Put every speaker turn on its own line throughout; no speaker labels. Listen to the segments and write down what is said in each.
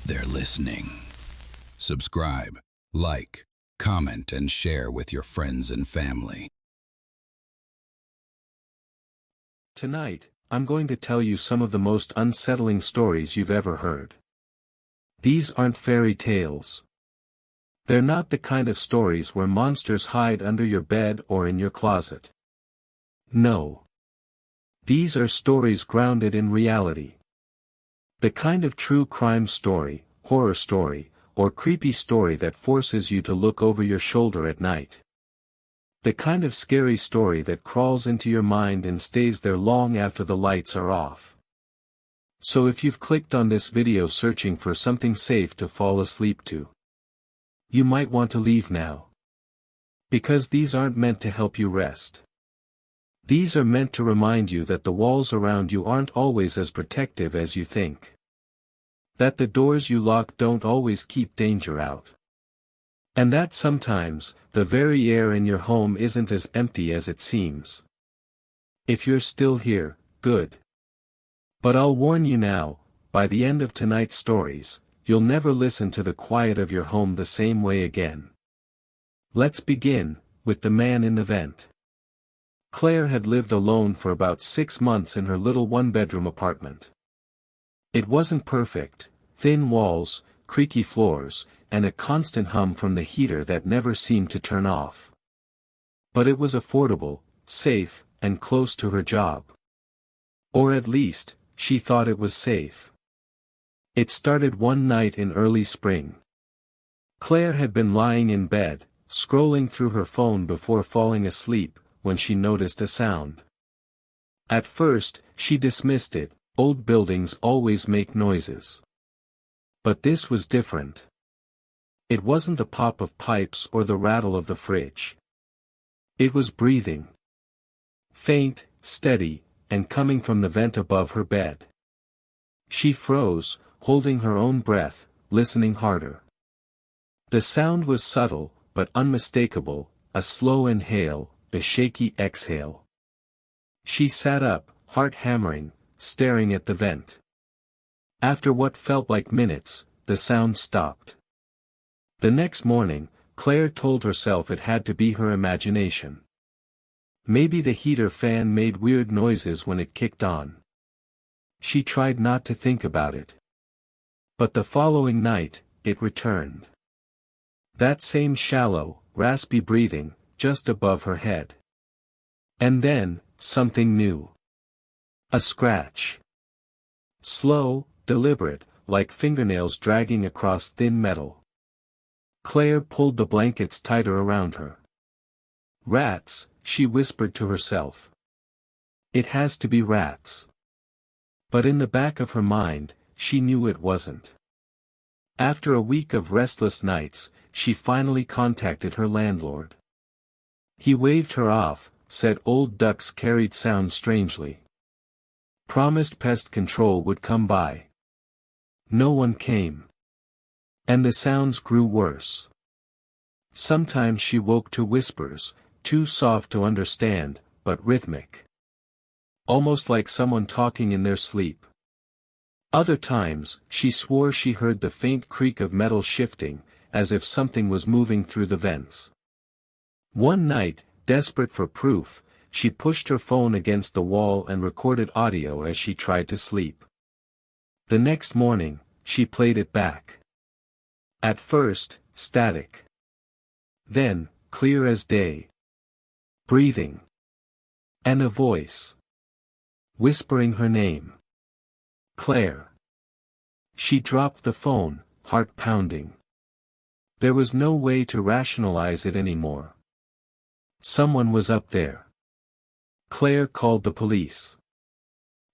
They're listening. Subscribe, like, comment, and share with your friends and family.
Tonight, I'm going to tell you some of the most unsettling stories you've ever heard. These aren't fairy tales. They're not the kind of stories where monsters hide under your bed or in your closet. No. These are stories grounded in reality. The kind of true crime story, horror story, or creepy story that forces you to look over your shoulder at night. The kind of scary story that crawls into your mind and stays there long after the lights are off. So if you've clicked on this video searching for something safe to fall asleep to, you might want to leave now. Because these aren't meant to help you rest. These are meant to remind you that the walls around you aren't always as protective as you think. That the doors you lock don't always keep danger out. And that sometimes, the very air in your home isn't as empty as it seems. If you're still here, good. But I'll warn you now, by the end of tonight's stories, you'll never listen to the quiet of your home the same way again. Let's begin, with the man in the vent. Claire had lived alone for about 6 months in her little one-bedroom apartment. It wasn't perfect, thin walls, creaky floors, and a constant hum from the heater that never seemed to turn off. But it was affordable, safe, and close to her job. Or at least, she thought it was safe. It started one night in early spring. Claire had been lying in bed, scrolling through her phone before falling asleep, when she noticed a sound. At first, she dismissed it, old buildings always make noises. But this was different. It wasn't the pop of pipes or the rattle of the fridge. It was breathing. Faint, steady, and coming from the vent above her bed. She froze, holding her own breath, listening harder. The sound was subtle, but unmistakable, a slow inhale, a shaky exhale. She sat up, heart hammering, staring at the vent. After what felt like minutes, the sound stopped. The next morning, Claire told herself it had to be her imagination. Maybe the heater fan made weird noises when it kicked on. She tried not to think about it. But the following night, it returned. That same shallow, raspy breathing, just above her head. And then, something new. A scratch. Slow, deliberate, like fingernails dragging across thin metal. Claire pulled the blankets tighter around her. Rats, she whispered to herself. It has to be rats. But in the back of her mind, she knew it wasn't. After a week of restless nights, she finally contacted her landlord. He waved her off, said old ducks carried sound strangely. Promised pest control would come by. No one came. And the sounds grew worse. Sometimes she woke to whispers, too soft to understand, but rhythmic. Almost like someone talking in their sleep. Other times, she swore she heard the faint creak of metal shifting, as if something was moving through the vents. One night, desperate for proof, she pushed her phone against the wall and recorded audio as she tried to sleep. The next morning, she played it back. At first, static. Then, clear as day. Breathing. And a voice. Whispering her name. Claire. She dropped the phone, heart pounding. There was no way to rationalize it anymore. Someone was up there. Claire called the police.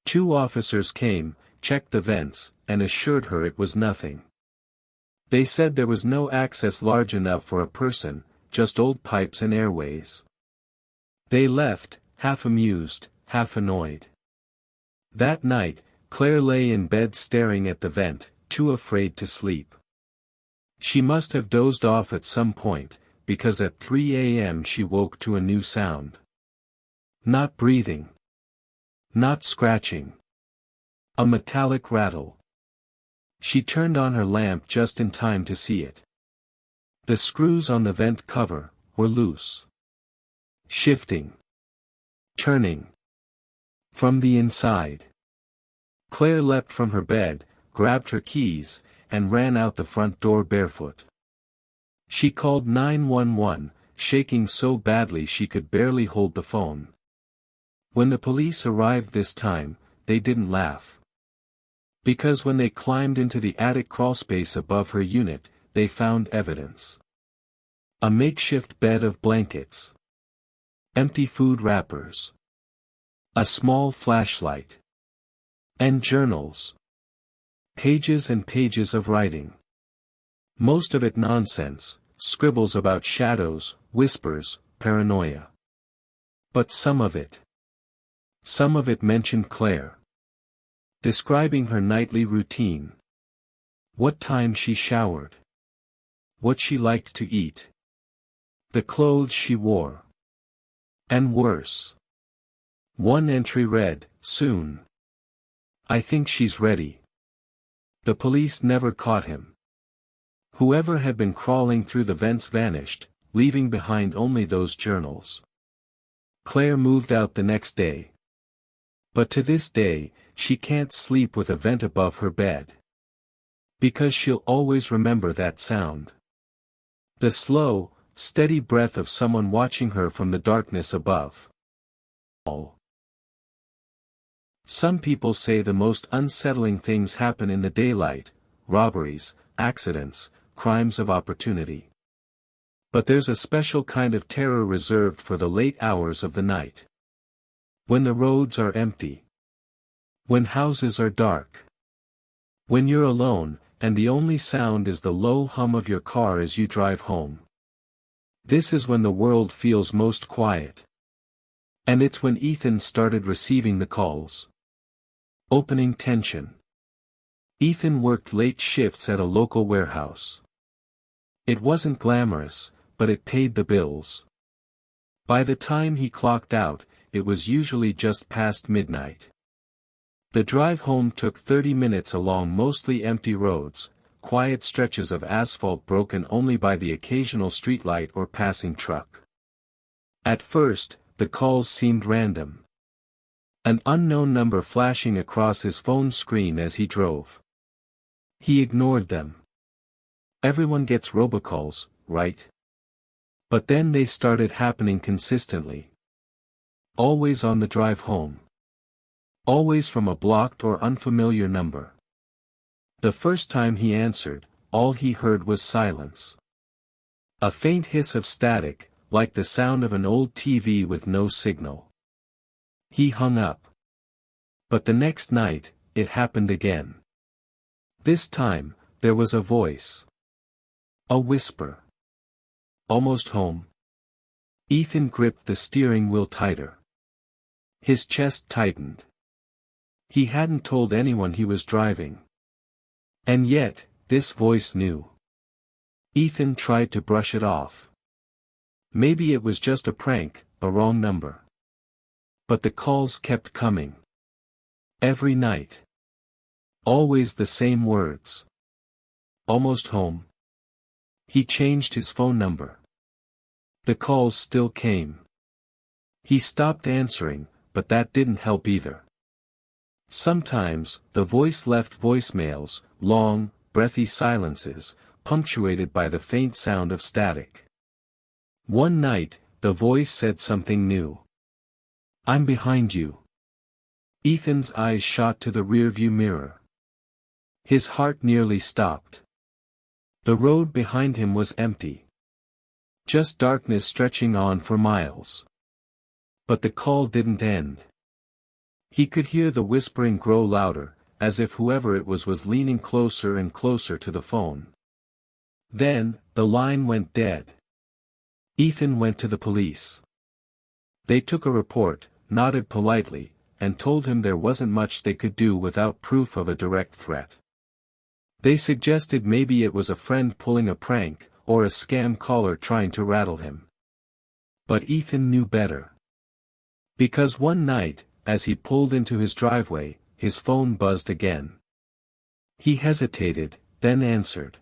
2 officers came, checked the vents, and assured her it was nothing. They said there was no access large enough for a person, just old pipes and airways. They left, half amused, half annoyed. That night, Claire lay in bed staring at the vent, too afraid to sleep. She must have dozed off at some point, because at 3 a.m. she woke to a new sound. Not breathing. Not scratching. A metallic rattle. She turned on her lamp just in time to see it. The screws on the vent cover were loose. Shifting. Turning. From the inside. Claire leapt from her bed, grabbed her keys, and ran out the front door barefoot. She called 911, shaking so badly she could barely hold the phone. When the police arrived this time, they didn't laugh. Because when they climbed into the attic crawlspace above her unit, they found evidence. A makeshift bed of blankets. Empty food wrappers. A small flashlight. And journals. Pages and pages of writing. Most of it nonsense, scribbles about shadows, whispers, paranoia. But some of it mentioned Claire. Describing her nightly routine. What time she showered. What she liked to eat. The clothes she wore. And worse. One entry read, "Soon. I think she's ready." The police never caught him. Whoever had been crawling through the vents vanished, leaving behind only those journals. Claire moved out the next day. But to this day, she can't sleep with a vent above her bed. Because she'll always remember that sound. The slow, steady breath of someone watching her from the darkness above. Some people say the most unsettling things happen in the daylight: robberies, accidents, crimes of opportunity. But there's a special kind of terror reserved for the late hours of the night. When the roads are empty. When houses are dark. When you're alone, and the only sound is the low hum of your car as you drive home. This is when the world feels most quiet. And it's when Ethan started receiving the calls. Opening tension. Ethan worked late shifts at a local warehouse. It wasn't glamorous, but it paid the bills. By the time he clocked out, it was usually just past midnight. The drive home took 30 minutes along mostly empty roads, quiet stretches of asphalt broken only by the occasional streetlight or passing truck. At first, the calls seemed random. An unknown number flashing across his phone screen as he drove. He ignored them. Everyone gets robocalls, right? But then they started happening consistently. Always on the drive home. Always from a blocked or unfamiliar number. The first time he answered, all he heard was silence. A faint hiss of static, like the sound of an old TV with no signal. He hung up. But the next night, it happened again. This time, there was a voice. A whisper. Almost home. Ethan gripped the steering wheel tighter. His chest tightened. He hadn't told anyone he was driving. And yet, this voice knew. Ethan tried to brush it off. Maybe it was just a prank, a wrong number. But the calls kept coming. Every night. Always the same words. Almost home. He changed his phone number. The calls still came. He stopped answering, but that didn't help either. Sometimes, the voice left voicemails, long, breathy silences, punctuated by the faint sound of static. One night, the voice said something new. "I'm behind you." Ethan's eyes shot to the rearview mirror. His heart nearly stopped. The road behind him was empty. Just darkness stretching on for miles. But the call didn't end. He could hear the whispering grow louder, as if whoever it was leaning closer and closer to the phone. Then, the line went dead. Ethan went to the police. They took a report, nodded politely, and told him there wasn't much they could do without proof of a direct threat. They suggested maybe it was a friend pulling a prank, or a scam caller trying to rattle him. But Ethan knew better. Because one night, as he pulled into his driveway, his phone buzzed again. He hesitated, then answered.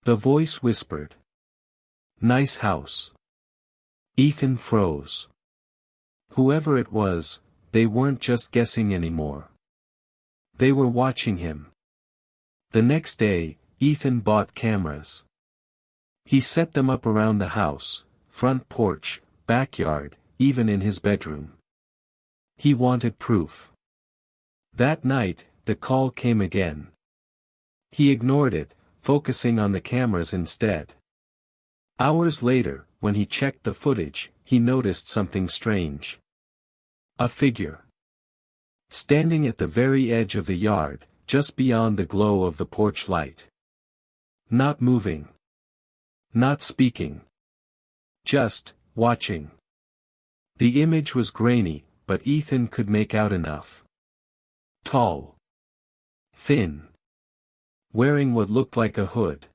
The voice whispered. Nice house. Ethan froze. Whoever it was, they weren't just guessing anymore. They were watching him. The next day, Ethan bought cameras. He set them up around the house, front porch, backyard, even in his bedroom. He wanted proof. That night, the call came again. He ignored it, focusing on the cameras instead. Hours later, when he checked the footage, he noticed something strange. A figure. Standing at the very edge of the yard, just beyond the glow of the porch light. Not moving. Not speaking. Just watching. The image was grainy, but Ethan could make out enough. Tall. Thin. Wearing what looked like a hood.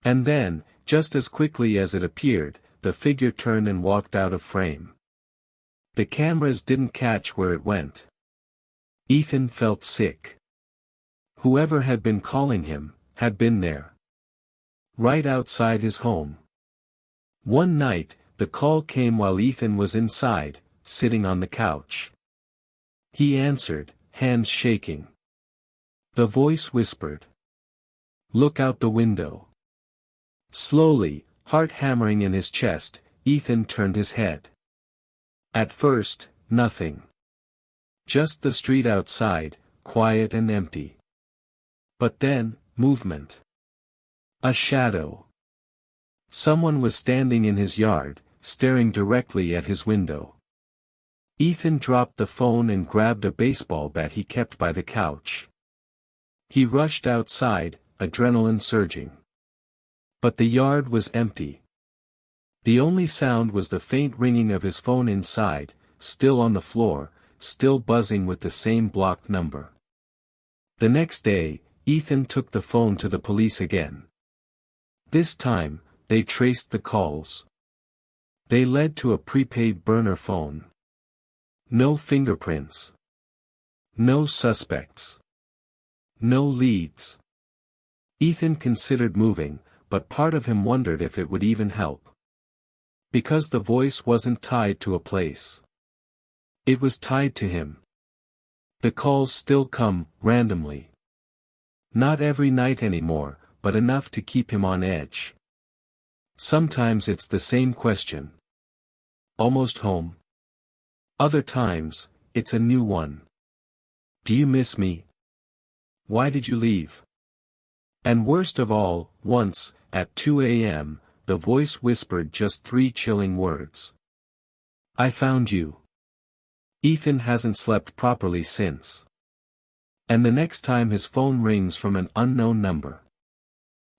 And then, just as quickly as it appeared, the figure turned and walked out of frame. The cameras didn't catch where it went. Ethan felt sick. Whoever had been calling him, had been there. Right outside his home. One night, the call came while Ethan was inside, sitting on the couch. He answered, hands shaking. The voice whispered. Look out the window. Slowly, heart hammering in his chest, Ethan turned his head. At first, nothing. Just the street outside, quiet and empty. But then, movement. A shadow. Someone was standing in his yard, staring directly at his window. Ethan dropped the phone and grabbed a baseball bat he kept by the couch. He rushed outside, adrenaline surging. But the yard was empty. The only sound was the faint ringing of his phone inside, still on the floor, still buzzing with the same blocked number. The next day, Ethan took the phone to the police again. This time, they traced the calls. They led to a prepaid burner phone. No fingerprints. No suspects. No leads. Ethan considered moving, but part of him wondered if it would even help. Because the voice wasn't tied to a place. It was tied to him. The calls still come, randomly. Not every night anymore, but enough to keep him on edge. Sometimes it's the same question. Almost home? Other times, it's a new one. Do you miss me? Why did you leave? And worst of all, once, at 2 a.m., the voice whispered just 3 chilling words. I found you. Ethan hasn't slept properly since. And the next time his phone rings from an unknown number.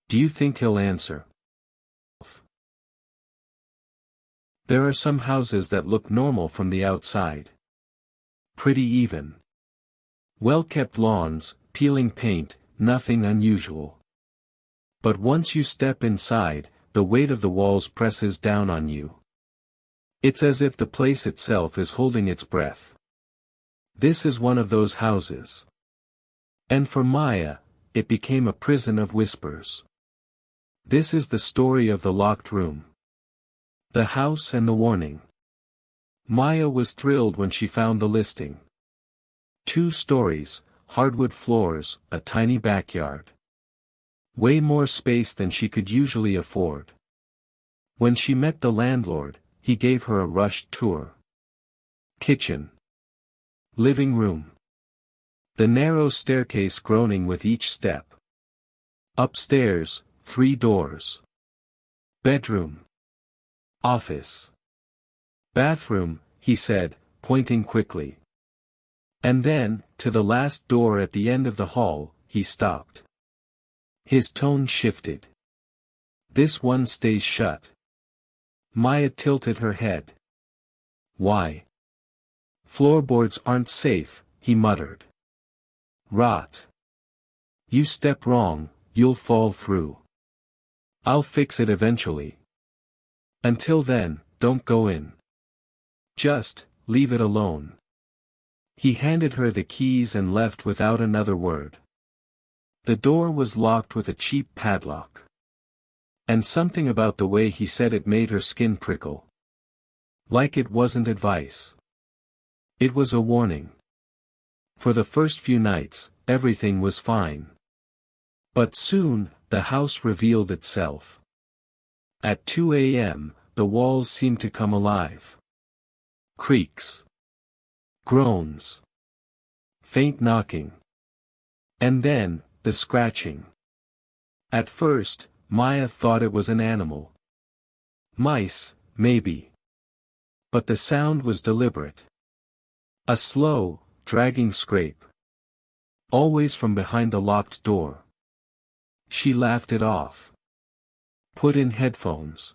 Do you think he'll answer? There are some houses that look normal from the outside. Pretty even. Well-kept lawns, peeling paint, nothing unusual. But once you step inside, the weight of the walls presses down on you. It's as if the place itself is holding its breath. This is one of those houses. And for Maya, it became a prison of whispers. This is the story of the locked room. The house and the warning. Maya was thrilled when she found the listing. 2 stories, hardwood floors, a tiny backyard. Way more space than she could usually afford. When she met the landlord, he gave her a rushed tour. Kitchen. Living room. The narrow staircase groaning with each step. Upstairs, 3 doors. Bedroom. Office. Bathroom, he said, pointing quickly. And then, to the last door at the end of the hall, he stopped. His tone shifted. This one stays shut. Maya tilted her head. Why? Floorboards aren't safe, he muttered. Rot. You step wrong, you'll fall through. I'll fix it eventually. Until then, don't go in. Just, leave it alone. He handed her the keys and left without another word. The door was locked with a cheap padlock. And something about the way he said it made her skin prickle. Like it wasn't advice. It was a warning. For the first few nights, everything was fine. But soon, the house revealed itself. At 2 a.m., the walls seemed to come alive. Creaks. Groans. Faint knocking. And then, the scratching. At first, Maya thought it was an animal. Mice, maybe. But the sound was deliberate. A slow, dragging scrape. Always from behind the locked door. She laughed it off. Put in headphones.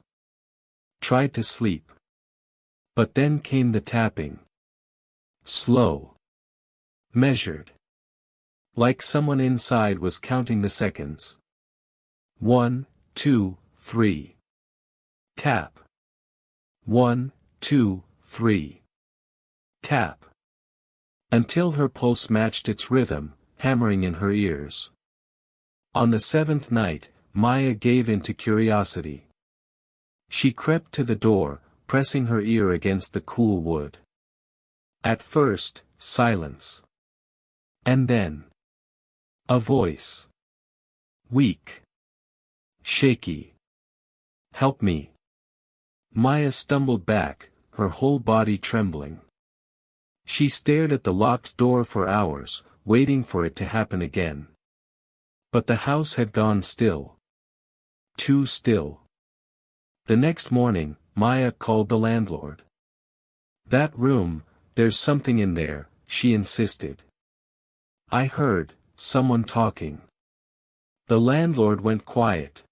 Tried to sleep. But then came the tapping. Slow. Measured. Like someone inside was counting the seconds. 1, 2, 3. Tap. 1, 2, 3. Tap. Until her pulse matched its rhythm, hammering in her ears. On the seventh night, Maya gave in to curiosity. She crept to the door, pressing her ear against the cool wood. At first, silence. And then, a voice. Weak. Shaky. Help me. Maya stumbled back, her whole body trembling. She stared at the locked door for hours, waiting for it to happen again. But the house had gone still. Too still. The next morning, Maya called the landlord. That room, there's something in there, she insisted. I heard someone talking. The landlord went quiet.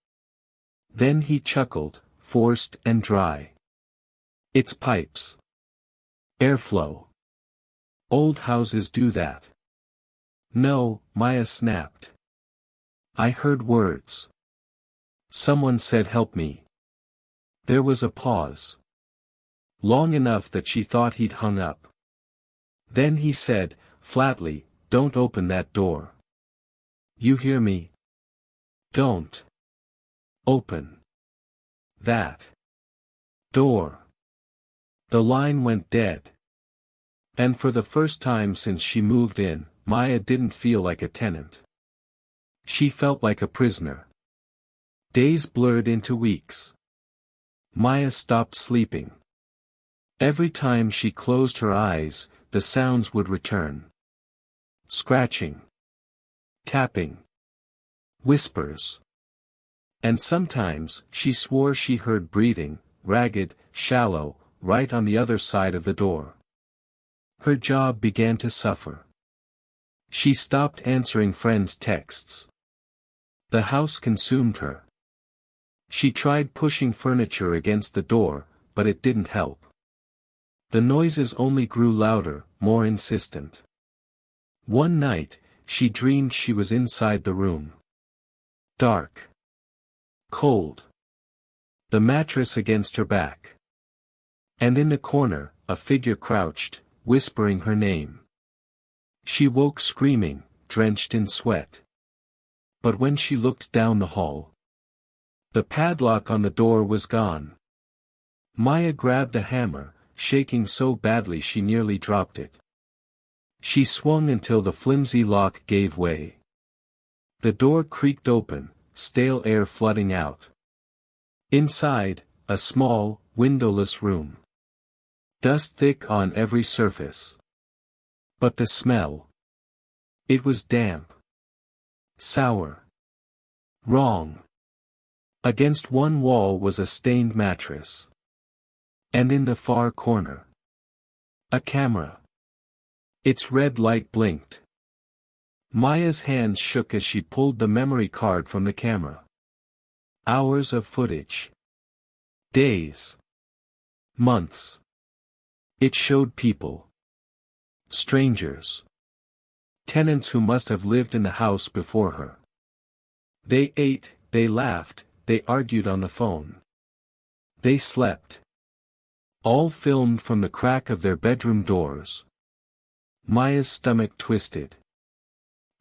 Then he chuckled, forced and dry. It's pipes. Airflow. Old houses do that. No, Maya snapped. I heard words. Someone said help me. There was a pause. Long enough that she thought he'd hung up. Then he said, flatly, don't open that door. You hear me? Don't. Open. That. Door. The line went dead. And for the first time since she moved in, Maya didn't feel like a tenant. She felt like a prisoner. Days blurred into weeks. Maya stopped sleeping. Every time she closed her eyes, the sounds would return. Scratching. Tapping. Whispers. And sometimes, she swore she heard breathing, ragged, shallow, right on the other side of the door. Her job began to suffer. She stopped answering friends' texts. The house consumed her. She tried pushing furniture against the door, but it didn't help. The noises only grew louder, more insistent. One night, she dreamed she was inside the room. Dark. Cold. The mattress against her back. And in the corner, a figure crouched, whispering her name. She woke screaming, drenched in sweat. But when she looked down the hall, the padlock on the door was gone. Maya grabbed a hammer, shaking so badly she nearly dropped it. She swung until the flimsy lock gave way. The door creaked open, stale air flooding out. Inside, a small, windowless room. Dust thick on every surface. But the smell. It was damp. Sour. Wrong. Against one wall was a stained mattress. And in the far corner, a camera. Its red light blinked. Maya's hands shook as she pulled the memory card from the camera. Hours of footage. Days. Months. It showed people. Strangers. Tenants who must have lived in the house before her. They ate, they laughed, they argued on the phone. They slept. All filmed from the crack of their bedroom doors. Maya's stomach twisted.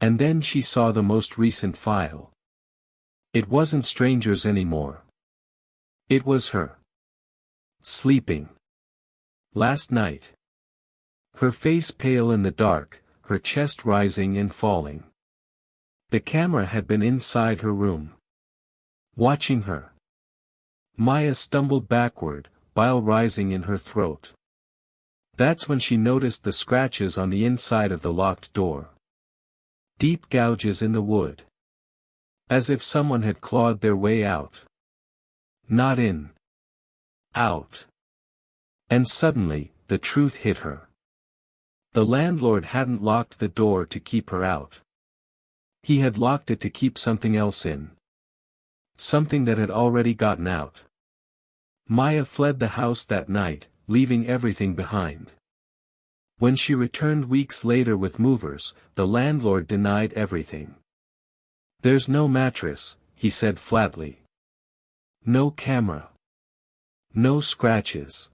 And then she saw the most recent file. It wasn't strangers anymore. It was her. Sleeping. Last night. Her face pale in the dark, her chest rising and falling. The camera had been inside her room. Watching her. Maya stumbled backward, bile rising in her throat. That's when she noticed the scratches on the inside of the locked door. Deep gouges in the wood. As if someone had clawed their way out. Not in. Out. And suddenly, the truth hit her. The landlord hadn't locked the door to keep her out. He had locked it to keep something else in. Something that had already gotten out. Maya fled the house that night, leaving everything behind. When she returned weeks later with movers, the landlord denied everything. "There's no mattress," he said flatly. "No camera. No scratches."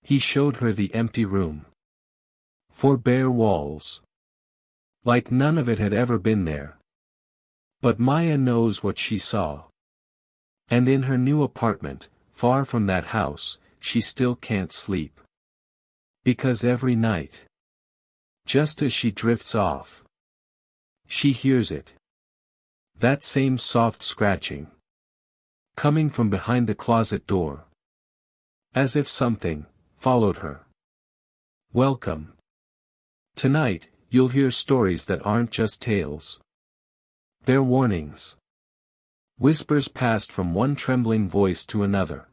He showed her the empty room. 4 bare walls. Like none of it had ever been there. But Maya knows what she saw. And in her new apartment, far from that house, she still can't sleep. Because every night, just as she drifts off, she hears it. That same soft scratching. Coming from behind the closet door. As if something followed her. Welcome. Tonight, you'll hear stories that aren't just tales. They're warnings. Whispers passed from one trembling voice to another.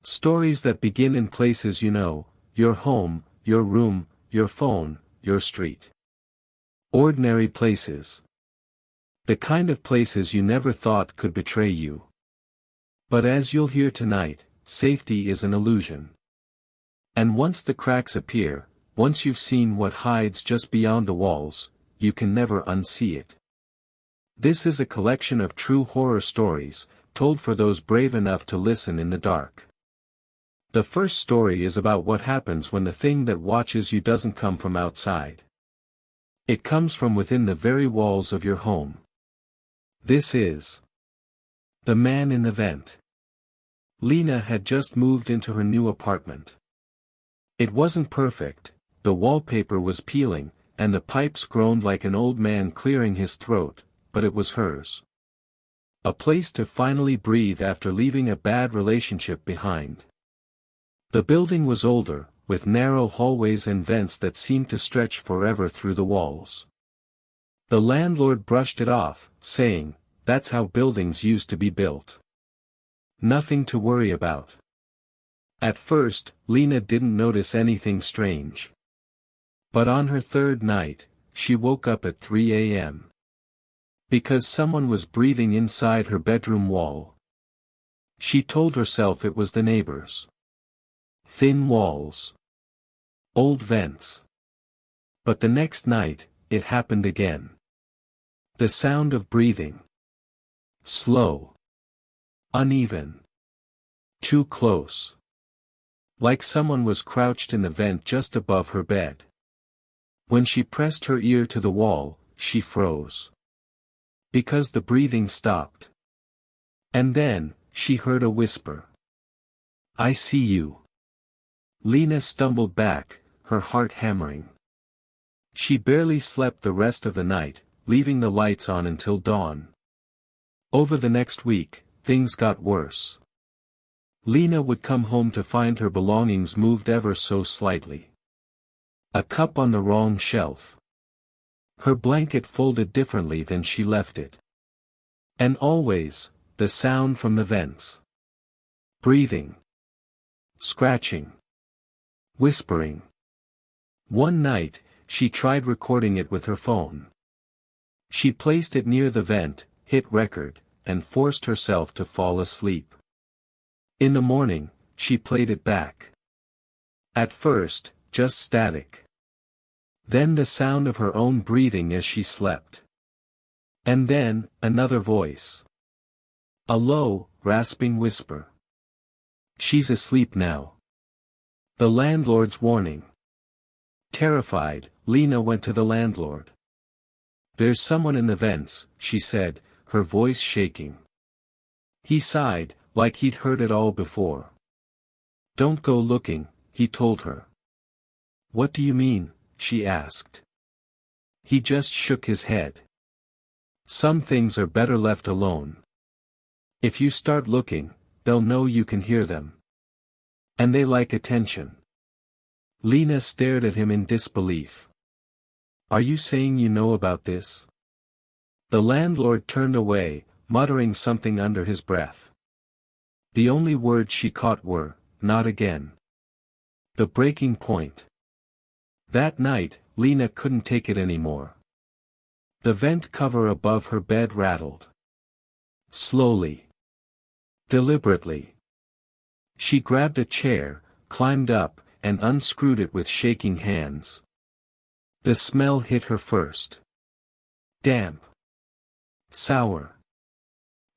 Stories that begin in places you know, your home, your room, your phone, your street. Ordinary places. The kind of places you never thought could betray you. But as you'll hear tonight, safety is an illusion. And once the cracks appear, once you've seen what hides just beyond the walls, you can never unsee it. This is a collection of true horror stories, told for those brave enough to listen in the dark. The first story is about what happens when the thing that watches you doesn't come from outside. It comes from within the very walls of your home. This is The Man in the Vent. Lena had just moved into her new apartment. It wasn't perfect, the wallpaper was peeling, and the pipes groaned like an old man clearing his throat, but it was hers. A place to finally breathe after leaving a bad relationship behind. The building was older, with narrow hallways and vents that seemed to stretch forever through the walls. The landlord brushed it off, saying, "That's how buildings used to be built. Nothing to worry about." At first, Lena didn't notice anything strange. But on her third night, she woke up at 3 a.m. Because someone was breathing inside her bedroom wall. She told herself it was the neighbors. Thin walls. Old vents. But the next night, it happened again. The sound of breathing. Slow. Uneven. Too close. Like someone was crouched in the vent just above her bed. When she pressed her ear to the wall, she froze. Because the breathing stopped. And then, she heard a whisper. "I see you." Lena stumbled back, her heart hammering. She barely slept the rest of the night, leaving the lights on until dawn. Over the next week, things got worse. Lena would come home to find her belongings moved ever so slightly. A cup on the wrong shelf. Her blanket folded differently than she left it. And always, the sound from the vents. Breathing. Scratching. Whispering. One night, she tried recording it with her phone. She placed it near the vent, hit record, and forced herself to fall asleep. In the morning, she played it back. At first, just static. Then the sound of her own breathing as she slept. And then, another voice. A low, rasping whisper. "She's asleep now." The landlord's warning. Terrified, Lena went to the landlord. "There's someone in the vents," she said, her voice shaking. He sighed, like he'd heard it all before. "Don't go looking," he told her. "What do you mean?" she asked. He just shook his head. "Some things are better left alone. If you start looking, they'll know you can hear them. And they like attention." Lena stared at him in disbelief. "Are you saying you know about this?" The landlord turned away, muttering something under his breath. The only words she caught were, "Not again." The breaking point. That night, Lena couldn't take it anymore. The vent cover above her bed rattled. Slowly. Deliberately. She grabbed a chair, climbed up, and unscrewed it with shaking hands. The smell hit her first. Damp. Sour.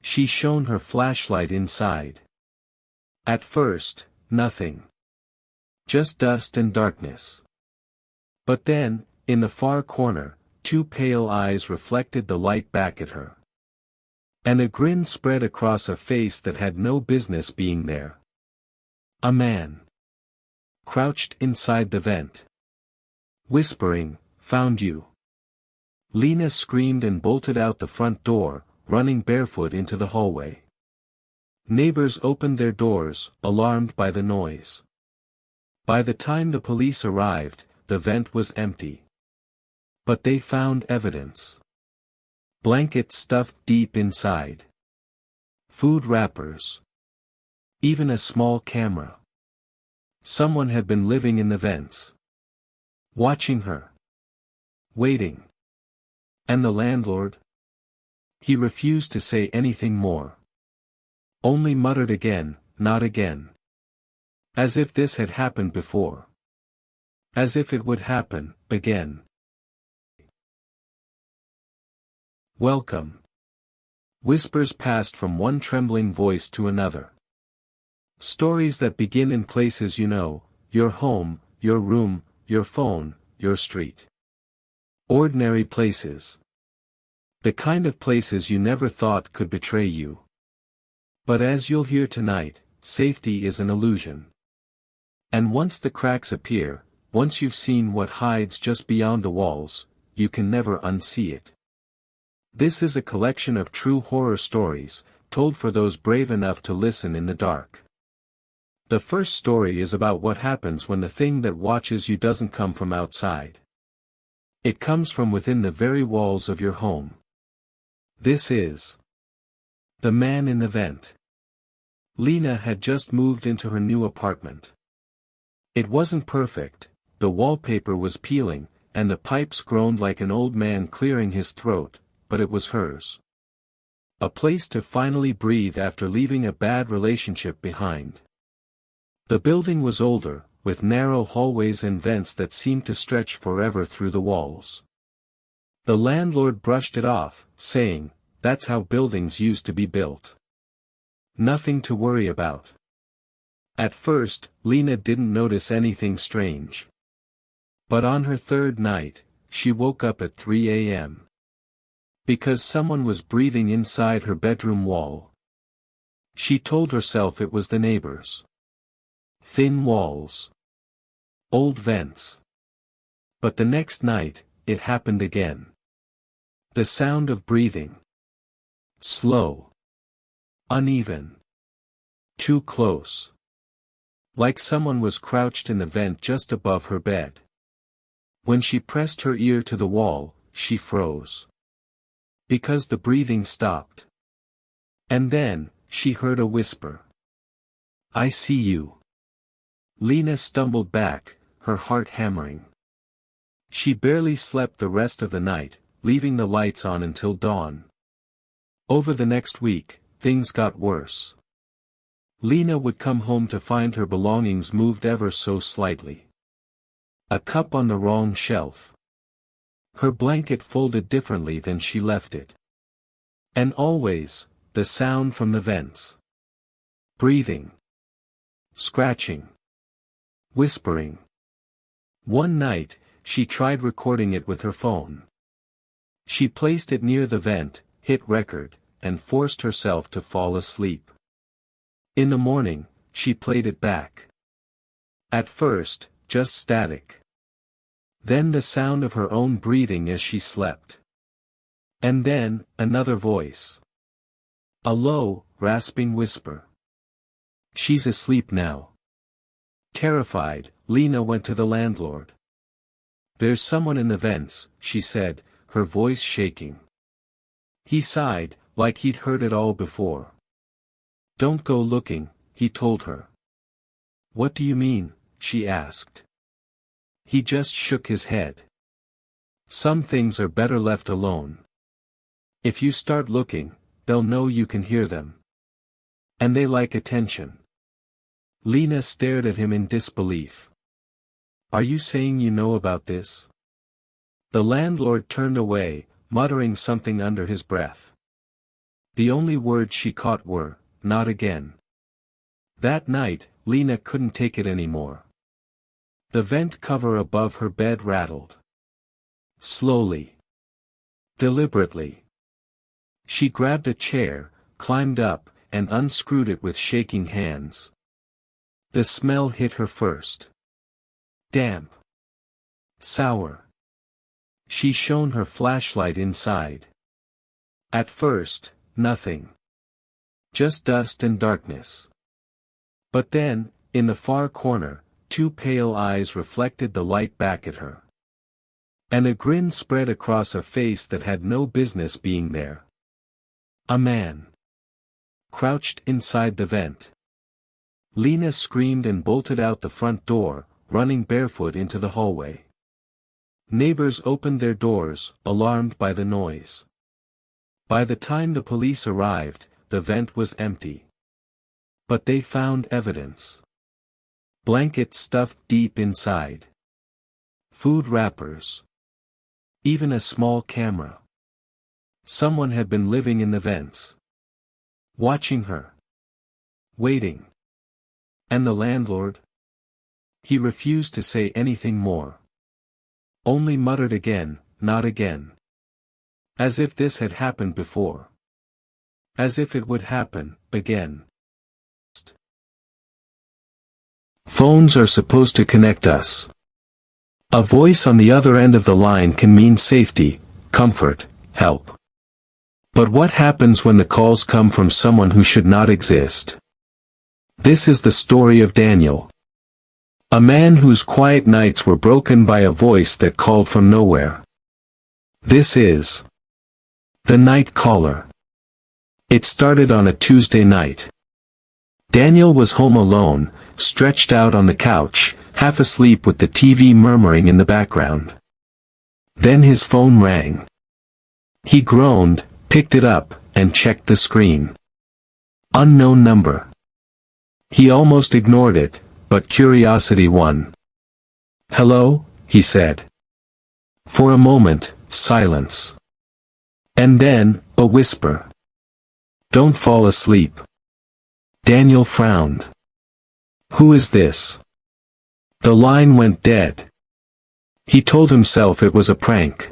She shone her flashlight inside. At first, nothing. Just dust and darkness. But then, in the far corner, two pale eyes reflected the light back at her. And a grin spread across a face that had no business being there. A man. Crouched inside the vent. Whispering, "Found you." Lena screamed and bolted out the front door, running barefoot into the hallway. Neighbors opened their doors, alarmed by the noise. By the time the police arrived, the vent was empty. But they found evidence. Blankets stuffed deep inside. Food wrappers. Even a small camera. Someone had been living in the vents. Watching her. Waiting. And the landlord? He refused to say anything more. Only muttered again, "Not again." As if this had happened before. As if it would happen, again. Welcome. Whispers passed from one trembling voice to another. Stories that begin in places you know, your home, your room, your phone, your street. Ordinary places. The kind of places you never thought could betray you. But as you'll hear tonight, safety is an illusion. And once the cracks appear, once you've seen what hides just beyond the walls, you can never unsee it. This is a collection of true horror stories, told for those brave enough to listen in the dark. The first story is about what happens when the thing that watches you doesn't come from outside. It comes from within the very walls of your home. This is The Man in the Vent. Lena had just moved into her new apartment. It wasn't perfect, the wallpaper was peeling, and the pipes groaned like an old man clearing his throat, but it was hers. A place to finally breathe after leaving a bad relationship behind. The building was older, with narrow hallways and vents that seemed to stretch forever through the walls. The landlord brushed it off, saying, "That's how buildings used to be built. Nothing to worry about." At first, Lena didn't notice anything strange. But on her third night, she woke up at 3 a.m. Because someone was breathing inside her bedroom wall. She told herself it was the neighbors. Thin walls. Old vents. But the next night, it happened again. The sound of breathing. Slow. Uneven. Too close. Like someone was crouched in the vent just above her bed. When she pressed her ear to the wall, she froze. Because the breathing stopped. And then, she heard a whisper. "I see you." Lena stumbled back, her heart hammering. She barely slept the rest of the night, leaving the lights on until dawn. Over the next week, things got worse. Lena would come home to find her belongings moved ever so slightly. A cup on the wrong shelf. Her blanket folded differently than she left it. And always, the sound from the vents. Breathing. Scratching. Whispering. One night, she tried recording it with her phone. She placed it near the vent, hit record, and forced herself to fall asleep. In the morning, she played it back. At first, just static. Then the sound of her own breathing as she slept. And then, another voice. A low, rasping whisper. She's asleep now. Terrified, Lena went to the landlord. There's someone in the vents, she said, her voice shaking. He sighed, like he'd heard it all before. Don't go looking, he told her. What do you mean? She asked. He just shook his head. Some things are better left alone. If you start looking, they'll know you can hear them. And they like attention. Lena stared at him in disbelief. Are you saying you know about this? The landlord turned away, muttering something under his breath. The only words she caught were, not again. That night, Lena couldn't take it anymore. The vent cover above her bed rattled. Slowly. Deliberately. She grabbed a chair, climbed up, and unscrewed it with shaking hands. The smell hit her first. Damp. Sour. She shone her flashlight inside. At first, nothing. Just dust and darkness. But then, in the far corner, two pale eyes reflected the light back at her. And a grin spread across a face that had no business being there. A man. Crouched inside the vent. Lena screamed and bolted out the front door, running barefoot into the hallway. Neighbors opened their doors, alarmed by the noise. By the time the police arrived, the vent was empty. But they found evidence. Blankets stuffed deep inside. Food wrappers. Even a small camera. Someone had been living in the vents. Watching her. Waiting. And the landlord? He refused to say anything more. Only muttered again, not again. As if this had happened before. As if it would happen, again. Phones are supposed to connect us. A voice on the other end of the line can mean safety, comfort, help. But what happens when the calls come from someone who should not exist? This is the story of Daniel. A man whose quiet nights were broken by a voice that called from nowhere. This is The Night Caller. It started on a Tuesday night. Daniel was home alone, stretched out on the couch, half asleep with the TV murmuring in the background. Then his phone rang. He groaned, picked it up, and checked the screen. Unknown number. He almost ignored it, but curiosity won. Hello, he said. For a moment, silence. And then, a whisper. Don't fall asleep. Daniel frowned. Who is this? The line went dead. He told himself it was a prank.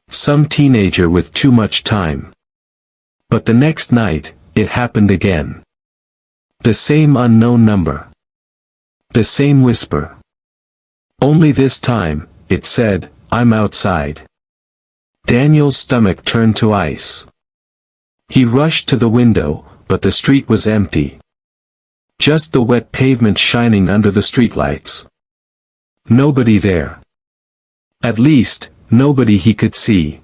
Some teenager with too much time. But the next night, it happened again. The same unknown number. The same whisper. Only this time, it said, I'm outside. Daniel's stomach turned to ice. He rushed to the window, but the street was empty. Just the wet pavement shining under the streetlights. Nobody there. At least, nobody he could see.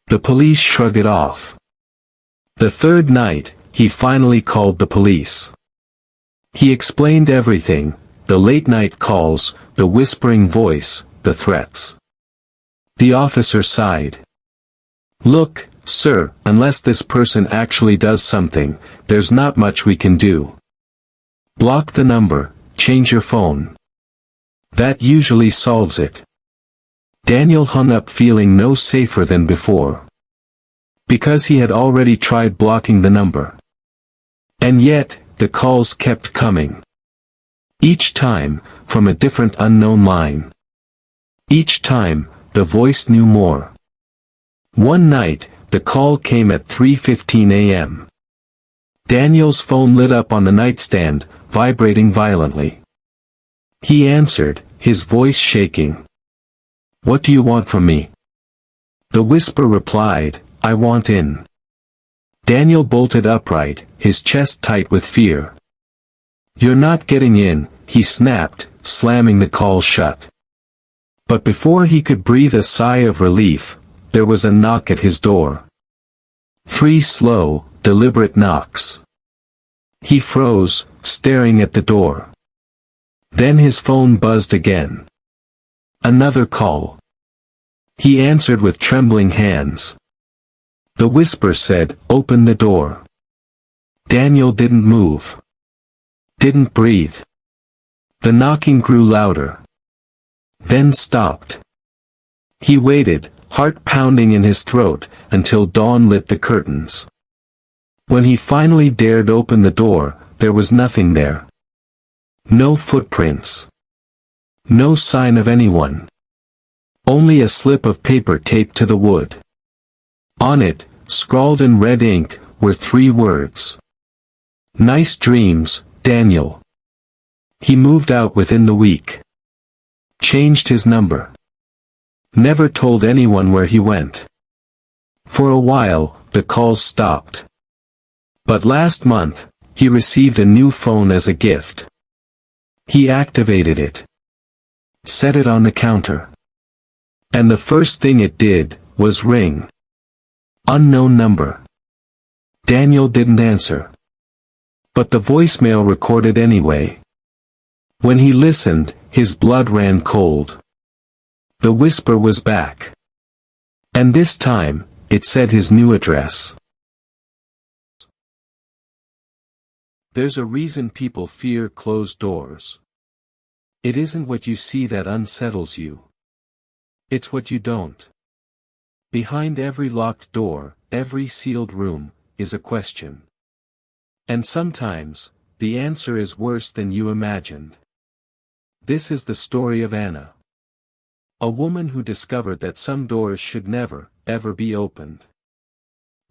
The police shrugged it off. The third night, he finally called the police. He explained everything, the late-night calls, the whispering voice, the threats. The officer sighed. Look, sir, unless this person actually does something, there's not much we can do. Block the number, change your phone. That usually solves it. Daniel hung up feeling no safer than before. Because he had already tried blocking the number. And yet, the calls kept coming. Each time, from a different unknown line. Each time, the voice knew more. One night, the call came at 3:15 a.m. Daniel's phone lit up on the nightstand, vibrating violently. He answered, his voice shaking. "What do you want from me?" The whisper replied, "I want in." Daniel bolted upright, his chest tight with fear. "You're not getting in," he snapped, slamming the call shut. But before he could breathe a sigh of relief, there was a knock at his door. 3 slow, deliberate knocks. He froze, staring at the door. Then his phone buzzed again. Another call. He answered with trembling hands. The whisper said, "Open the door." Daniel didn't move. Didn't breathe. The knocking grew louder. Then stopped. He waited, heart pounding in his throat, until dawn lit the curtains. When he finally dared open the door, there was nothing there. No footprints. No sign of anyone. Only a slip of paper taped to the wood. On it, scrawled in red ink, were 3 words. "Nice dreams, Daniel." He moved out within the week. Changed his number. Never told anyone where he went. For a while, the calls stopped. But last month, he received a new phone as a gift. He activated it. Set it on the counter. And the first thing it did, was ring. Unknown number. Daniel didn't answer. But the voicemail recorded anyway. When he listened, his blood ran cold. The whisper was back. And this time, it said his new address. There's a reason people fear closed doors. It isn't what you see that unsettles you. It's what you don't. Behind every locked door, every sealed room, is a question. And sometimes, the answer is worse than you imagined. This is the story of Anna. A woman who discovered that some doors should never, ever be opened.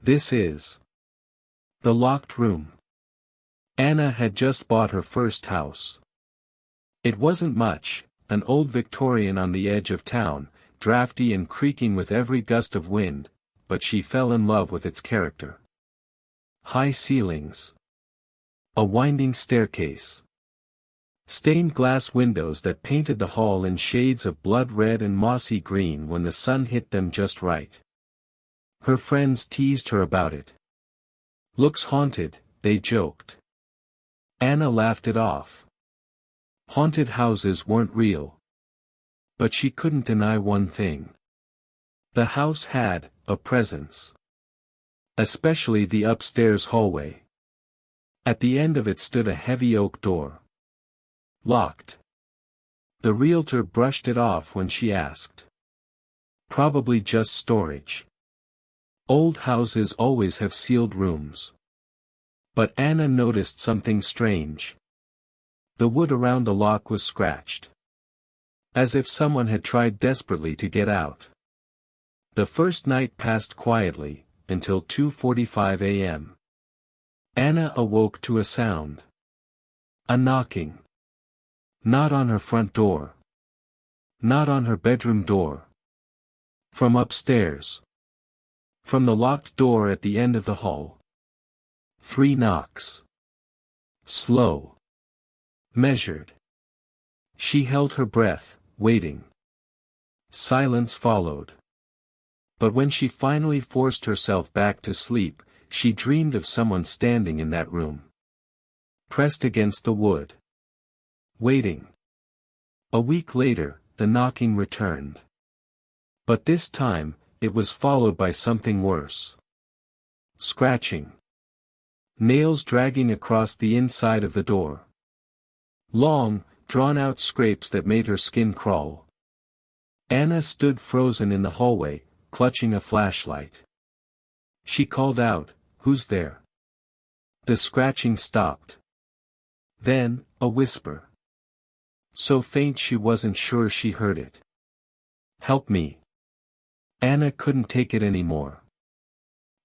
This is The Locked Room. Anna had just bought her first house. It wasn't much, an old Victorian on the edge of town, drafty and creaking with every gust of wind, but she fell in love with its character. High ceilings. A winding staircase. Stained glass windows that painted the hall in shades of blood red and mossy green when the sun hit them just right. Her friends teased her about it. "Looks haunted," they joked. Anna laughed it off. Haunted houses weren't real. But she couldn't deny one thing. The house had a presence. Especially the upstairs hallway. At the end of it stood a heavy oak door. Locked. The realtor brushed it off when she asked. Probably just storage. Old houses always have sealed rooms. But Anna noticed something strange. The wood around the lock was scratched. As if someone had tried desperately to get out. The first night passed quietly, until 2:45 a.m. Anna awoke to a sound. A knocking. Not on her front door. Not on her bedroom door. From upstairs. From the locked door at the end of the hall. 3 knocks. Slow. Measured. She held her breath, waiting. Silence followed. But when she finally forced herself back to sleep, she dreamed of someone standing in that room. Pressed against the wood. Waiting. A week later, the knocking returned. But this time, it was followed by something worse. Scratching. Nails dragging across the inside of the door. Long, drawn-out scrapes that made her skin crawl. Anna stood frozen in the hallway, clutching a flashlight. She called out, "Who's there?" The scratching stopped. Then, a whisper. So faint she wasn't sure she heard it. "Help me." Anna couldn't take it anymore.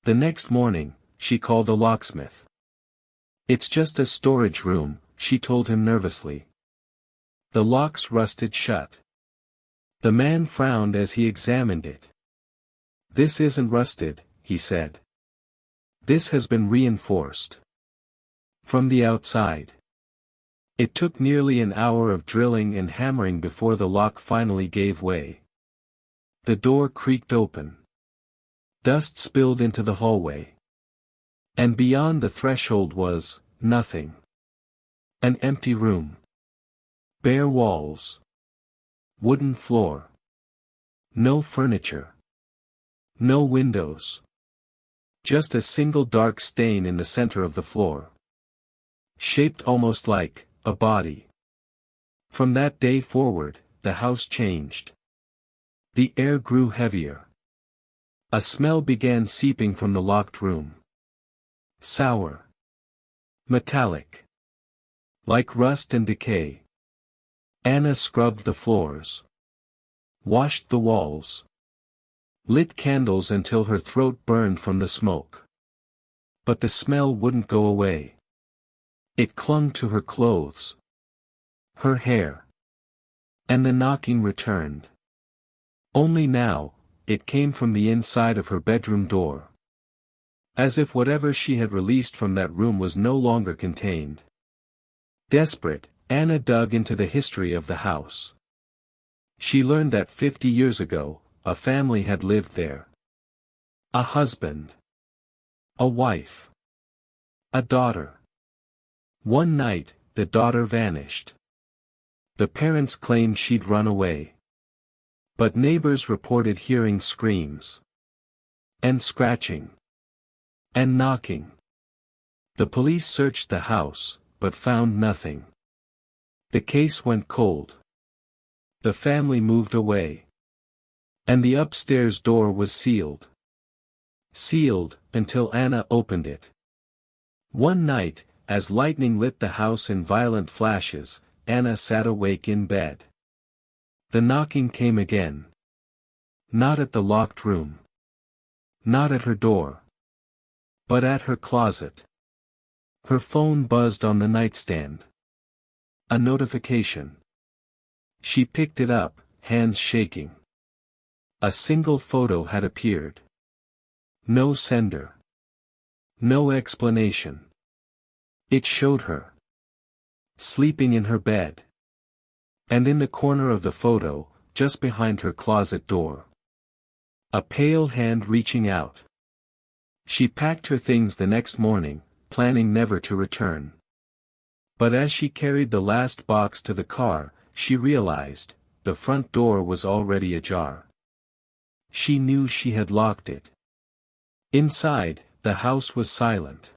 The next morning, she called a locksmith. "It's just a storage room," she told him nervously. The locks rusted shut. The man frowned as he examined it. "This isn't rusted," he said. "This has been reinforced from the outside." It took nearly an hour of drilling and hammering before the lock finally gave way. The door creaked open. Dust spilled into the hallway. And beyond the threshold was nothing. An empty room. Bare walls. Wooden floor. No furniture. No windows. Just a single dark stain in the center of the floor. Shaped almost like a body. From that day forward, the house changed. The air grew heavier. A smell began seeping from the locked room. Sour. Metallic. Like rust and decay. Anna scrubbed the floors. Washed the walls. Lit candles until her throat burned from the smoke. But the smell wouldn't go away. It clung to her clothes. Her hair. And the knocking returned. Only now, it came from the inside of her bedroom door. As if whatever she had released from that room was no longer contained. Desperate, Anna dug into the history of the house. She learned that 50 years ago, a family had lived there. A husband. A wife. A daughter. One night, the daughter vanished. The parents claimed she'd run away. But neighbors reported hearing screams. And scratching. And knocking. The police searched the house, but found nothing. The case went cold. The family moved away. And the upstairs door was sealed. Sealed, until Anna opened it. One night, as lightning lit the house in violent flashes, Anna sat awake in bed. The knocking came again. Not at the locked room. Not at her door. But at her closet. Her phone buzzed on the nightstand. A notification. She picked it up, hands shaking. A single photo had appeared. No sender. No explanation. It showed her. Sleeping in her bed. And in the corner of the photo, just behind her closet door. A pale hand reaching out. She packed her things the next morning, planning never to return. But as she carried the last box to the car, she realized, the front door was already ajar. She knew she had locked it. Inside, the house was silent.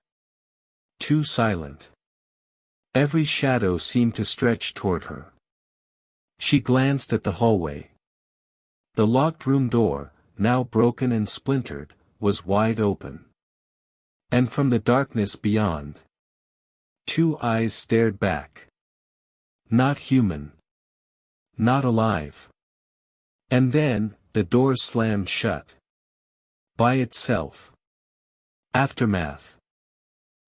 Too silent. Every shadow seemed to stretch toward her. She glanced at the hallway. The locked room door, now broken and splintered, was wide open. And from the darkness beyond, two eyes stared back. Not human. Not alive. And then, the door slammed shut. By itself. Aftermath.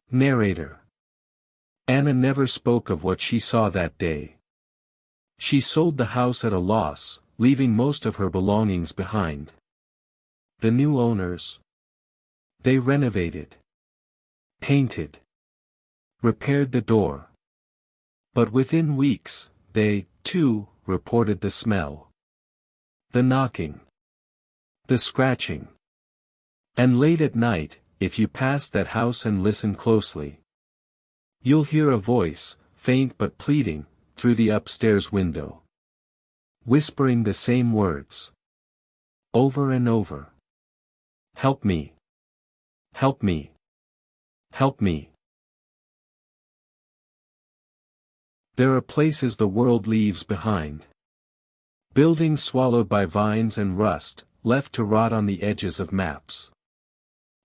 Narrator. Anna never spoke of what she saw that day. She sold the house at a loss, leaving most of her belongings behind. The new owners. They renovated. Painted. Repaired the door. But within weeks, they, too, reported the smell. The knocking. The scratching. And late at night, if you pass that house and listen closely, you'll hear a voice, faint but pleading, through the upstairs window. Whispering the same words. Over and over. Help me. Help me. Help me. There are places the world leaves behind. Buildings swallowed by vines and rust, left to rot on the edges of maps.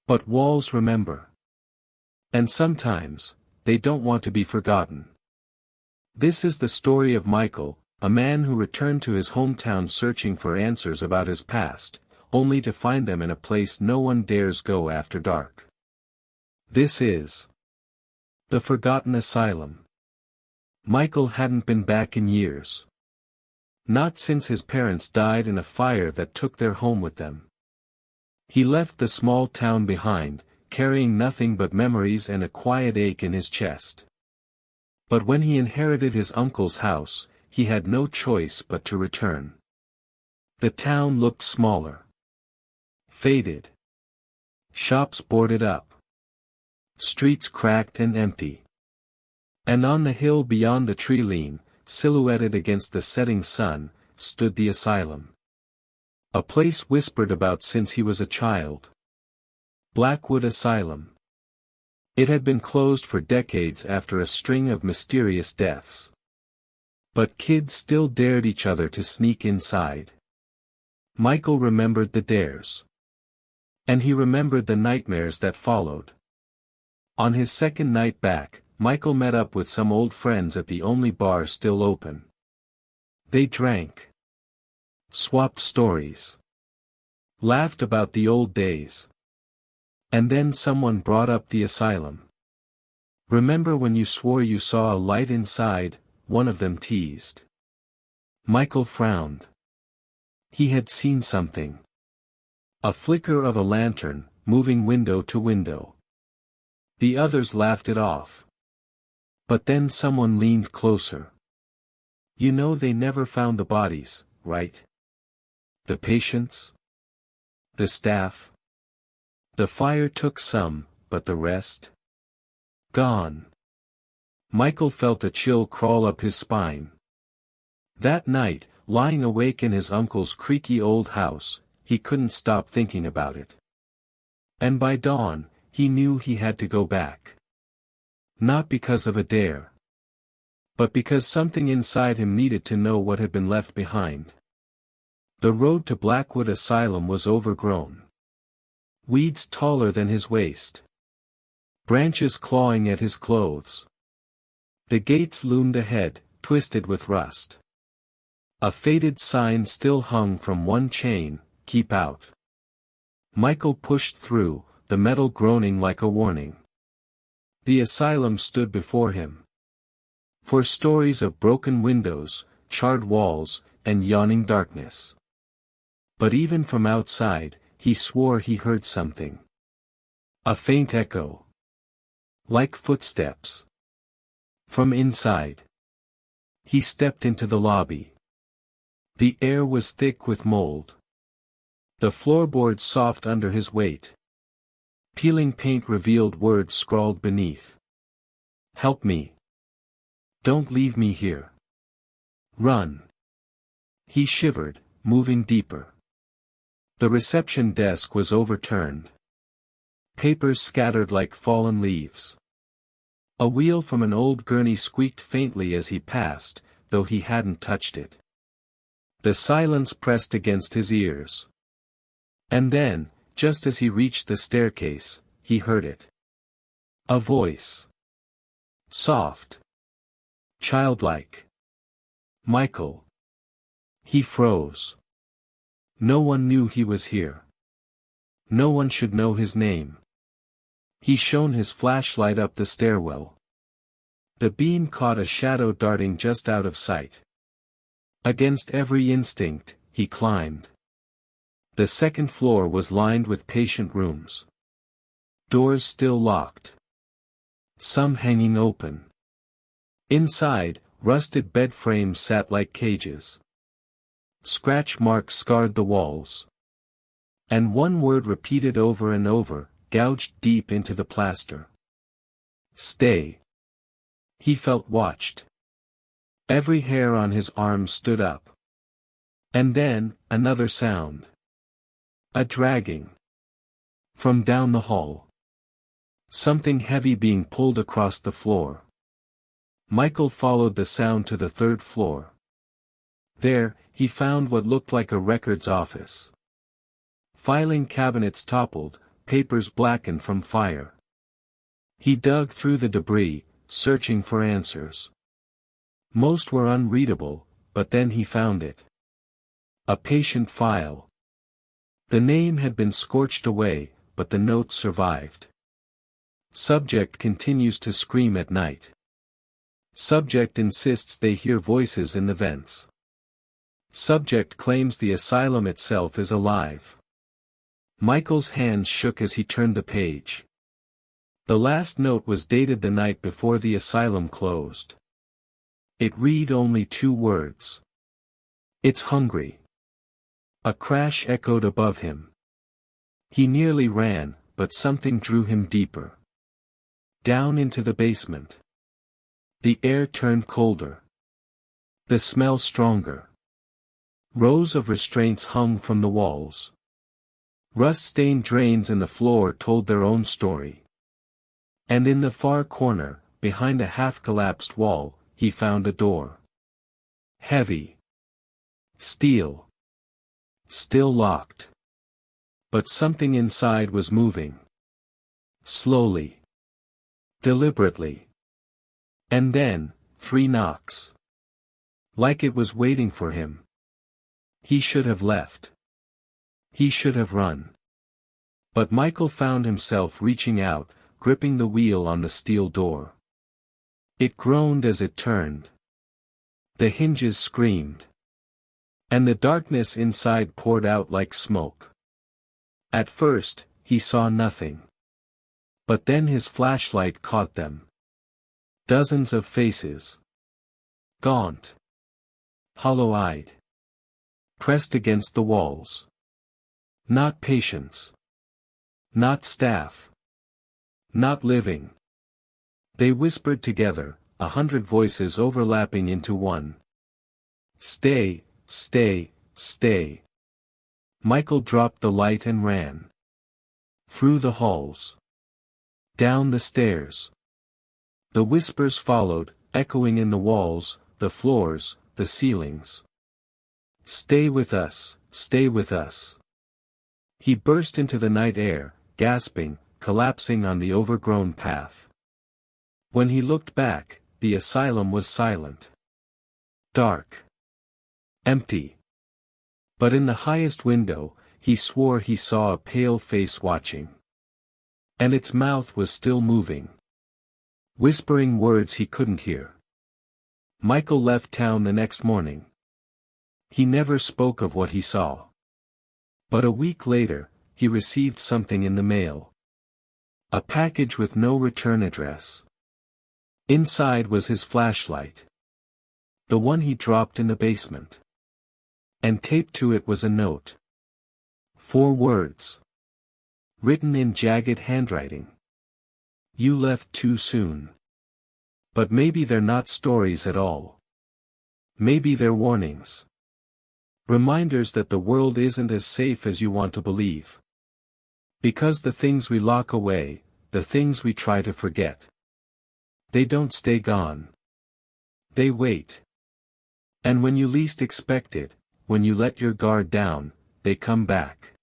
But walls remember. And sometimes, they don't want to be forgotten. This is the story of Michael, a man who returned to his hometown searching for answers about his past, only to find them in a place no one dares go after dark. This is the Forgotten Asylum. Michael hadn't been back in years. Not since his parents died in a fire that took their home with them. He left the small town behind, carrying nothing but memories and a quiet ache in his chest. But when he inherited his uncle's house, he had no choice but to return. The town looked smaller. Faded. Shops boarded up. Streets cracked and empty. And on the hill beyond the tree line, silhouetted against the setting sun, stood the asylum. A place whispered about since he was a child. Blackwood Asylum. It had been closed for decades after a string of mysterious deaths. But kids still dared each other to sneak inside. Michael remembered the dares. And he remembered the nightmares that followed. On his second night back, Michael met up with some old friends at the only bar still open. They drank. Swapped stories. Laughed about the old days. And then someone brought up the asylum. "Remember when you swore you saw a light inside?" one of them teased. Michael frowned. He had seen something. A flicker of a lantern, moving window to window. The others laughed it off. But then someone leaned closer. "You know they never found the bodies, right? The patients? The staff? The fire took some, but the rest? Gone." Michael felt a chill crawl up his spine. That night, lying awake in his uncle's creaky old house, he couldn't stop thinking about it. And by dawn, he knew he had to go back. Not because of a dare. But because something inside him needed to know what had been left behind. The road to Blackwood Asylum was overgrown. Weeds taller than his waist. Branches clawing at his clothes. The gates loomed ahead, twisted with rust. A faded sign still hung from one chain, "Keep out." Michael pushed through, the metal groaning like a warning. The asylum stood before him. For stories of broken windows, charred walls, and yawning darkness. But even from outside, he swore he heard something. A faint echo. Like footsteps. From inside. He stepped into the lobby. The air was thick with mold. The floorboards soft under his weight. Peeling paint revealed words scrawled beneath. "Help me. Don't leave me here. Run." He shivered, moving deeper. The reception desk was overturned. Papers scattered like fallen leaves. A wheel from an old gurney squeaked faintly as he passed, though he hadn't touched it. The silence pressed against his ears. And then, just as he reached the staircase, he heard it. A voice. Soft. Childlike. "Michael." He froze. No one knew he was here. No one should know his name. He shone his flashlight up the stairwell. The beam caught a shadow darting just out of sight. Against every instinct, he climbed. The second floor was lined with patient rooms. Doors still locked. Some hanging open. Inside, rusted bed frames sat like cages. Scratch marks scarred the walls. And one word repeated over and over, gouged deep into the plaster. "Stay." He felt watched. Every hair on his arm stood up. And then, another sound. A dragging. From down the hall. Something heavy being pulled across the floor. Michael followed the sound to the third floor. There, he found what looked like a records office. Filing cabinets toppled, papers blackened from fire. He dug through the debris, searching for answers. Most were unreadable, but then he found it. A patient file. The name had been scorched away, but the note survived. Subject continues to scream at night. Subject insists they hear voices in the vents. Subject claims the asylum itself is alive. Michael's hands shook as he turned the page. The last note was dated the night before the asylum closed. It read only 2 words. "It's hungry." A crash echoed above him. He nearly ran, but something drew him deeper. Down into the basement. The air turned colder. The smell stronger. Rows of restraints hung from the walls. Rust-stained drains in the floor told their own story. And in the far corner, behind a half-collapsed wall, he found a door. Heavy. Steel. Still locked. But something inside was moving. Slowly. Deliberately. And then, 3 knocks. Like it was waiting for him. He should have left. He should have run. But Michael found himself reaching out, gripping the wheel on the steel door. It groaned as it turned. The hinges screamed. And the darkness inside poured out like smoke. At first, he saw nothing. But then his flashlight caught them. Dozens of faces. Gaunt. Hollow-eyed. Pressed against the walls. Not patients. Not staff. Not living. They whispered together, 100 voices overlapping into one. "Stay, stay, stay." Michael dropped the light and ran. Through the halls. Down the stairs. The whispers followed, echoing in the walls, the floors, the ceilings. "Stay with us, stay with us." He burst into the night air, gasping, collapsing on the overgrown path. When he looked back, the asylum was silent. Dark. Empty. But in the highest window, he swore he saw a pale face watching. And its mouth was still moving. Whispering words he couldn't hear. Michael left town the next morning. He never spoke of what he saw. But a week later, he received something in the mail. A package with no return address. Inside was his flashlight. The one he dropped in the basement. And taped to it was a note. 4 words. Written in jagged handwriting. "You left too soon." But maybe they're not stories at all. Maybe they're warnings. Reminders that the world isn't as safe as you want to believe. Because the things we lock away, the things we try to forget, they don't stay gone. They wait. And when you least expect it, when you let your guard down, they come back.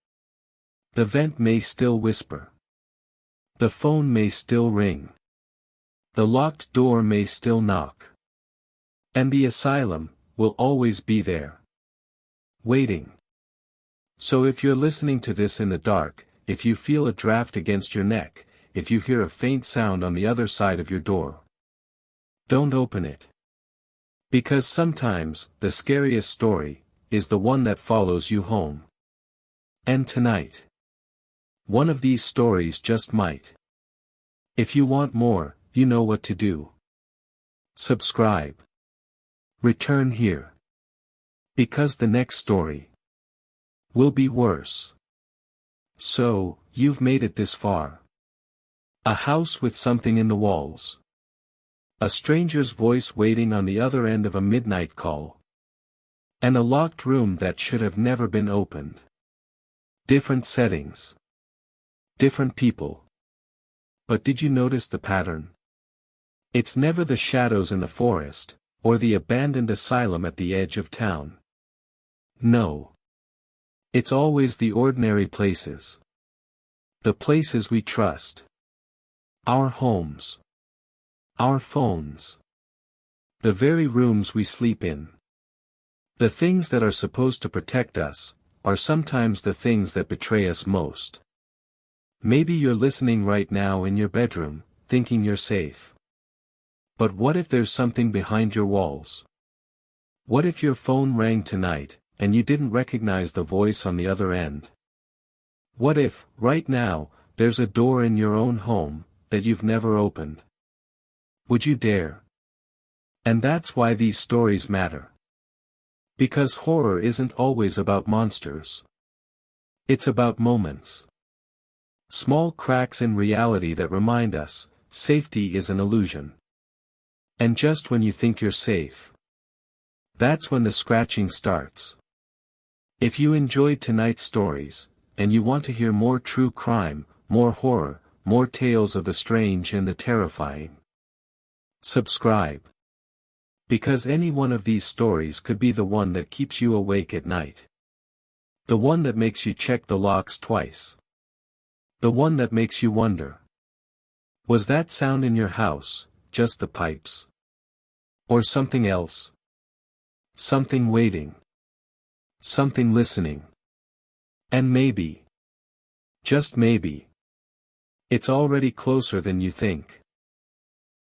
The vent may still whisper. The phone may still ring. The locked door may still knock. And the asylum will always be there. Waiting. So if you're listening to this in the dark, if you feel a draft against your neck, if you hear a faint sound on the other side of your door, don't open it. Because sometimes, the scariest story, is the one that follows you home. And tonight, one of these stories just might. If you want more, you know what to do. Subscribe. Return here. Because the next story will be worse. So, you've made it this far. A house with something in the walls. A stranger's voice waiting on the other end of a midnight call. And a locked room that should have never been opened. Different settings. Different people. But did you notice the pattern? It's never the shadows in the forest, or the abandoned asylum at the edge of town. No. It's always the ordinary places. The places we trust. Our homes. Our phones. The very rooms we sleep in. The things that are supposed to protect us, are sometimes the things that betray us most. Maybe you're listening right now in your bedroom, thinking you're safe. But what if there's something behind your walls? What if your phone rang tonight, and you didn't recognize the voice on the other end? What if, right now, there's a door in your own home that you've never opened? Would you dare? And that's why these stories matter. Because horror isn't always about monsters. It's about moments. Small cracks in reality that remind us, safety is an illusion. And just when you think you're safe, that's when the scratching starts. If you enjoyed tonight's stories, and you want to hear more true crime, more horror, more tales of the strange and the terrifying, subscribe. Because any one of these stories could be the one that keeps you awake at night. The one that makes you check the locks twice. The one that makes you wonder. Was that sound in your house just the pipes? Or something else? Something waiting. Something listening. And maybe, just maybe, it's already closer than you think.